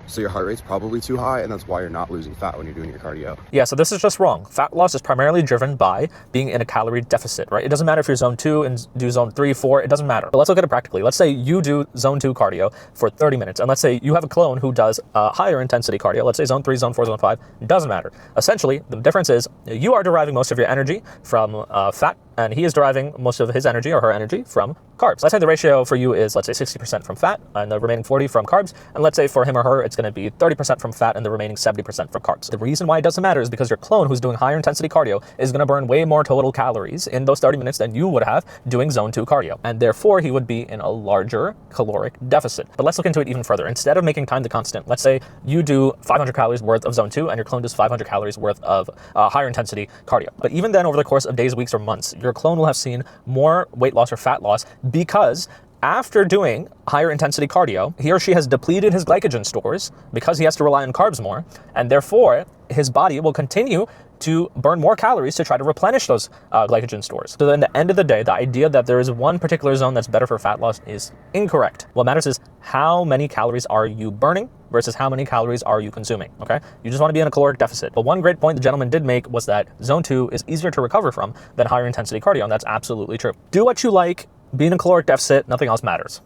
So your heart rate's probably too high, and that's why you're not losing fat when you're doing your cardio. Yeah, so this is just wrong. Fat loss is primarily driven by being in a calorie deficit, right? It doesn't matter if you're zone 2 and do zone 3, 4, it doesn't matter. But let's look at it practically. Let's say you do zone 2 cardio for 30 minutes, and let's say you have a clone who does higher intensity cardio. Let's say zone 3, zone 4, zone 5, it doesn't matter. Essentially, the difference is you are deriving most of your energy from fat, and he is deriving most of his energy or her energy from carbs. Let's say the ratio for you is, let's say 60% from fat and the remaining 40 from carbs. And let's say for him or her, it's going to be 30% from fat and the remaining 70% from carbs. The reason why it doesn't matter is because your clone who's doing higher intensity cardio is going to burn way more total calories in those 30 minutes than you would have doing zone 2 cardio. And therefore he would be in a larger caloric deficit. But let's look into it even further. Instead of making time the constant, let's say you do 500 calories worth of zone 2 and your clone does 500 calories worth of higher intensity cardio. But even then, over the course of days, weeks, or months, your clone will have seen more weight loss or fat loss because after doing higher intensity cardio, he or she has depleted his glycogen stores because he has to rely on carbs more, and therefore his body will continue to burn more calories to try to replenish those glycogen stores. So then at the end of the day, the idea that there is one particular zone that's better for fat loss is incorrect. What matters is how many calories are you burning versus how many calories are you consuming, okay? You just want to be in a caloric deficit. But one great point the gentleman did make was that zone 2 is easier to recover from than higher intensity cardio, and that's absolutely true. Do what you like, be in a caloric deficit, nothing else matters.